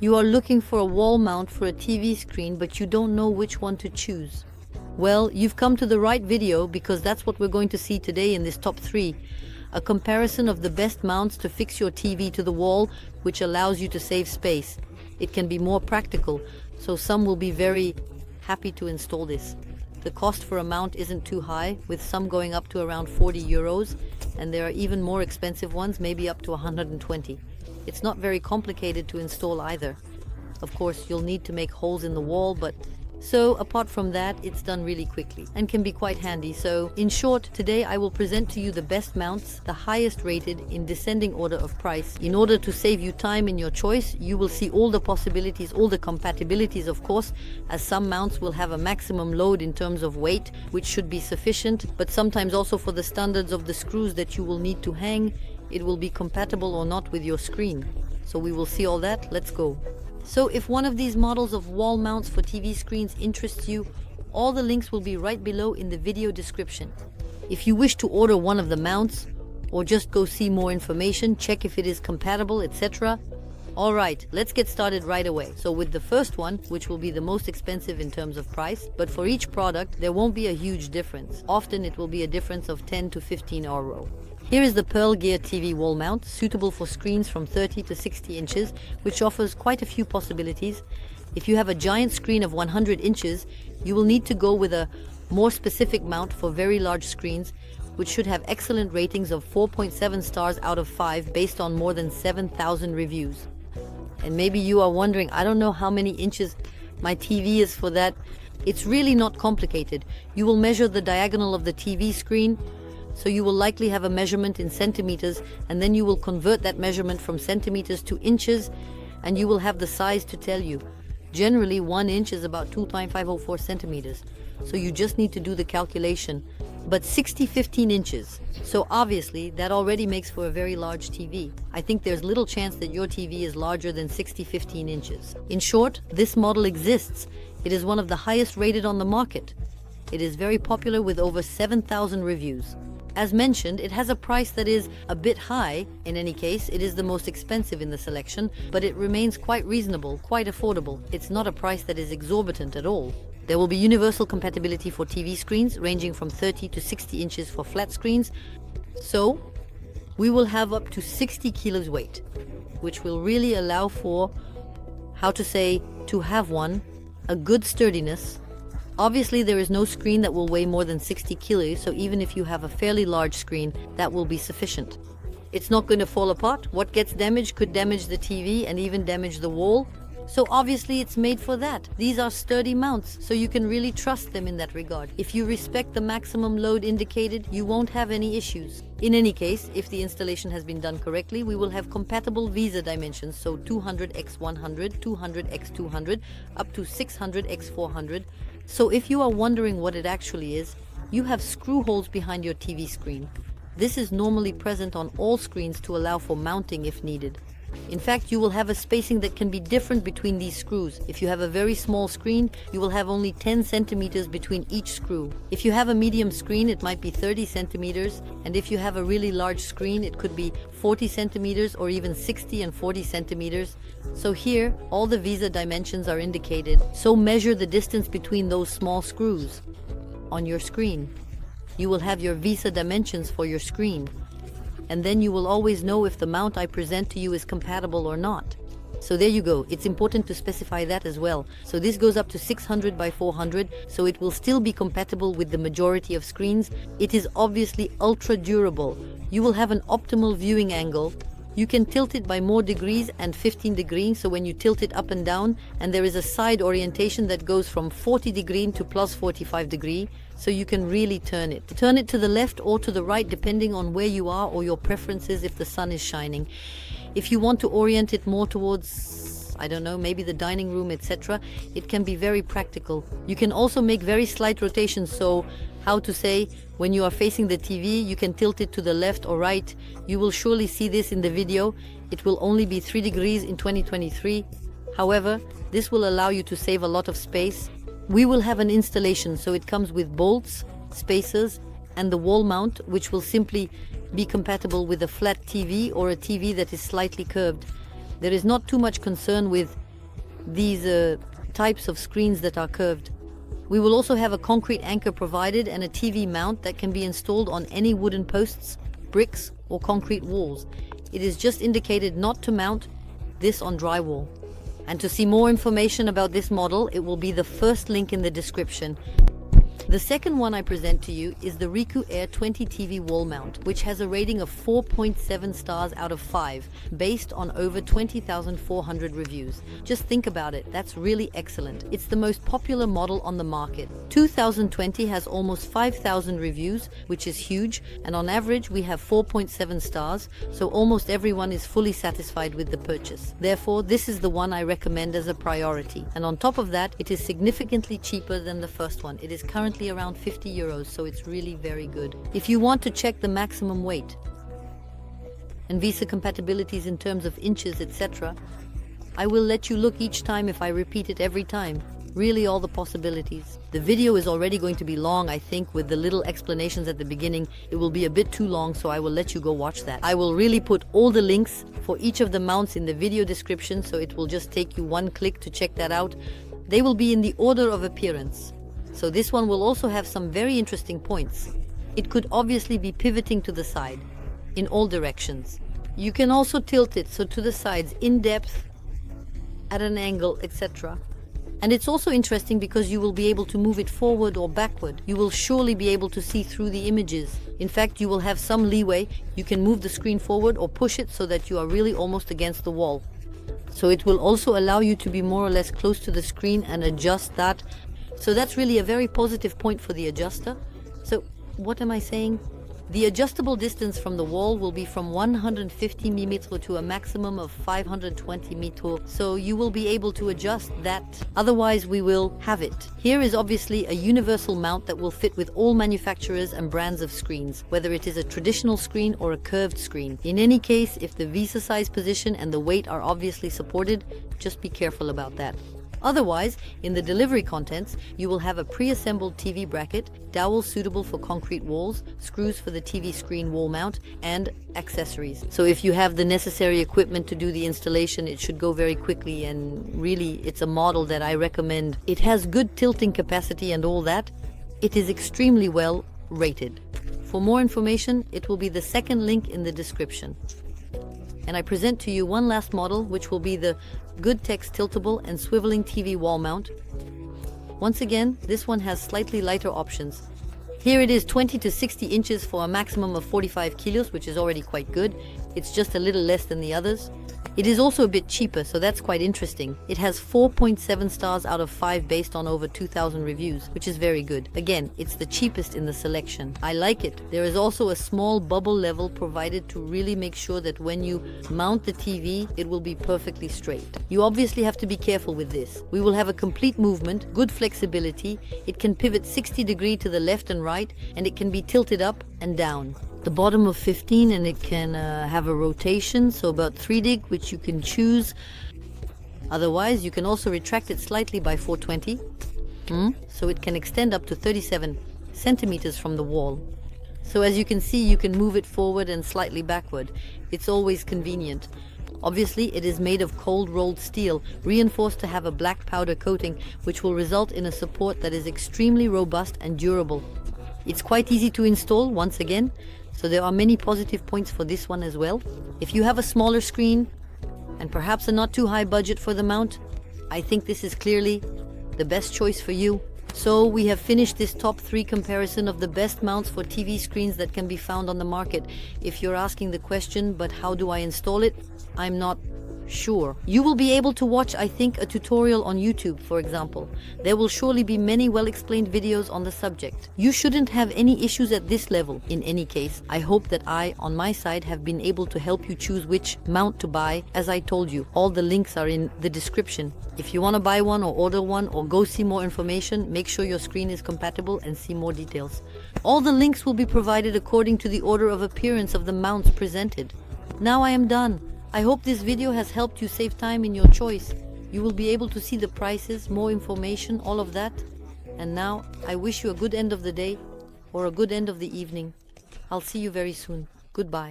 You are looking for a wall mount for a TV screen, but you don't know which one to choose. Well, you've come to the right video, because that's what we're going to see today in this top 3. A comparison of the best mounts to fix your TV to the wall, which allows you to save space. It can be more practical, so some will be very happy to install this. The cost for a mount isn't too high, with some going up to around 40 euros, and there are even more expensive ones, maybe up to 120. It's not very complicated to install either. Of course, you'll need to make holes in the wall, but so apart from that, it's done really quickly and can be quite handy. So in short, today I will present to you the best mounts, the highest rated in descending order of price. In order to save you time in your choice, you will see all the possibilities, all the compatibilities, of course, as some mounts will have a maximum load in terms of weight, which should be sufficient, but sometimes also for the standards of the screws that you will need to hang, it will be compatible or not with your screen. So we will see all that. Let's go. So if one of these models of wall mounts for TV screens interests you, all the links will be right below in the video description. If you wish to order one of the mounts, or just go see more information, check if it is compatible, etc. Alright, let's get started right away. So with the first one, which will be the most expensive in terms of price, but for each product there won't be a huge difference. Often it will be a difference of 10 to 15 euro. Here is the Perlegear TV wall mount, suitable for screens from 30 to 60 inches, which offers quite a few possibilities. If you have a giant screen of 100 inches, you will need to go with a more specific mount for very large screens, which should have excellent ratings of 4.7 stars out of 5 based on more than 7,000 reviews. And maybe you are wondering, I don't know how many inches my TV is for that. It's really not complicated. You will measure the diagonal of the TV screen, so you will likely have a measurement in centimeters, and then you will convert that measurement from centimeters to inches, and you will have the size to tell you. Generally, 1 inch is about 2.504 centimeters, so you just need to do the calculation. But 15 inches, so obviously that already makes for a very large TV. I think there's little chance that your TV is larger than 15 inches. In short, this model exists. It is one of the highest rated on the market. It is very popular with over 7,000 reviews. As mentioned, it has a price that is a bit high. In any case, it is the most expensive in the selection, but it remains quite reasonable, quite affordable. It's not a price that is exorbitant at all. There will be universal compatibility for TV screens, ranging from 30 to 60 inches for flat screens. So, we will have up to 60 kilos weight, which will really allow for, to have a good sturdiness. Obviously, there is no screen that will weigh more than 60 kilos, so even if you have a fairly large screen, that will be sufficient. It's not going to fall apart. What gets damaged could damage the TV and even damage the wall. So obviously it's made for that. These are sturdy mounts, so you can really trust them in that regard. If you respect the maximum load indicated, you won't have any issues. In any case, if the installation has been done correctly, we will have compatible VESA dimensions, so 200x100, 200x200, up to 600x400. So if you are wondering what it actually is, you have screw holes behind your TV screen. This is normally present on all screens to allow for mounting if needed. In fact, you will have a spacing that can be different between these screws. If you have a very small screen, you will have only 10 centimeters between each screw. If you have a medium screen, it might be 30 centimeters, and if you have a really large screen, it could be 40 centimeters or even 60 and 40 centimeters. So here, all the VESA dimensions are indicated, so measure the distance between those small screws on your screen. You will have your VESA dimensions for your screen, and then you will always know if the mount I present to you is compatible or not. So there you go. It's important to specify that as well. So this goes up to 600 by 400, so it will still be compatible with the majority of screens. It is obviously ultra durable. You will have an optimal viewing angle. You can tilt it by more degrees and 15 degrees, so when you tilt it up and down, and there is a side orientation that goes from 40 degrees to plus 45 degrees, so you can really turn it. Turn it to the left or to the right depending on where you are or your preferences if the sun is shining. If you want to orient it more towards, I don't know, maybe the dining room, etc., it can be very practical. You can also make very slight rotations, so when you are facing the TV, you can tilt it to the left or right. You will surely see this in the video. It will only be 3 degrees in 2023. However, this will allow you to save a lot of space. We will have an installation, so it comes with bolts, spacers, and the wall mount, which will simply be compatible with a flat TV or a TV that is slightly curved. There is not too much concern with these types of screens that are curved. We will also have a concrete anchor provided and a TV mount that can be installed on any wooden posts, bricks, or concrete walls. It is just indicated not to mount this on drywall. And to see more information about this model, it will be the first link in the description. The second one I present to you is the Riku R23 TV wall mount, which has a rating of 4.7 stars out of 5, based on over 20,400 reviews. Just think about it, that's really excellent. It's the most popular model on the market. 2020 has almost 5,000 reviews, which is huge, and on average we have 4.7 stars, so almost everyone is fully satisfied with the purchase. Therefore, this is the one I recommend as a priority. And on top of that, it is significantly cheaper than the first one. It is currently around 50 euros, so it's really very good. If you want to check the maximum weight and VESA compatibilities in terms of inches, etc., I will let you look each time if I repeat it every time. Really all the possibilities. The video is already going to be long, I think, with the little explanations at the beginning. It will be a bit too long, so I will let you go watch that. I will really put all the links for each of the mounts in the video description, so it will just take you one click to check that out. They will be in the order of appearance. So this one will also have some very interesting points. It could obviously be pivoting to the side, in all directions. You can also tilt it, so to the sides, in depth, at an angle, etc. And it's also interesting because you will be able to move it forward or backward. You will surely be able to see through the images. In fact, you will have some leeway. You can move the screen forward or push it so that you are really almost against the wall. So it will also allow you to be more or less close to the screen and adjust that. So that's really a very positive point for the adjuster. So what am I saying? The adjustable distance from the wall will be from 150 mm to a maximum of 520 mm, so you will be able to adjust that. Otherwise we will have it. Here is obviously a universal mount that will fit with all manufacturers and brands of screens, whether it is a traditional screen or a curved screen. In any case, if the VESA size position and the weight are obviously supported, just be careful about that. Otherwise, in the delivery contents, you will have a pre-assembled TV bracket, dowels suitable for concrete walls, screws for the TV screen wall mount, and accessories. So if you have the necessary equipment to do the installation, it should go very quickly, and really it's a model that I recommend. It has good tilting capacity and all that. It is extremely well rated. For more information, it will be the second link in the description. And I present to you one last model, which will be the Bontech tiltable and swiveling TV wall mount. Once again, this one has slightly lighter options. Here it is 20 to 60 inches for a maximum of 45 kilos, which is already quite good. It's just a little less than the others. It is also a bit cheaper, so that's quite interesting. It has 4.7 stars out of 5 based on over 2,000 reviews, which is very good. Again, it's the cheapest in the selection. I like it. There is also a small bubble level provided to really make sure that when you mount the TV, it will be perfectly straight. You obviously have to be careful with this. We will have a complete movement, good flexibility. It can pivot 60 degrees to the left and right, and it can be tilted up and down. The bottom of 15, and it can have a rotation, so about 3 dig, which you can choose. Otherwise, you can also retract it slightly by 420, so it can extend up to 37 centimeters from the wall. So as you can see, you can move it forward and slightly backward. It's always convenient. Obviously, it is made of cold rolled steel, reinforced to have a black powder coating, which will result in a support that is extremely robust and durable. It's quite easy to install, once again, so there are many positive points for this one as well. If you have a smaller screen and perhaps a not too high budget for the mount, I think this is clearly the best choice for you. So we have finished this top 3 comparison of the best mounts for TV screens that can be found on the market. If you're asking the question, but how do I install it? I'm not sure. You will be able to watch, I think, a tutorial on YouTube, for example. There will surely be many well-explained videos on the subject. You shouldn't have any issues at this level. In any case, I hope that I, on my side, have been able to help you choose which mount to buy. As I told you, all the links are in the description. If you want to buy one or order one or go see more information, make sure your screen is compatible and see more details. All the links will be provided according to the order of appearance of the mounts presented. Now I am done. I hope this video has helped you save time in your choice. You will be able to see the prices, more information, all of that. And now, I wish you a good end of the day or a good end of the evening. I'll see you very soon. Goodbye.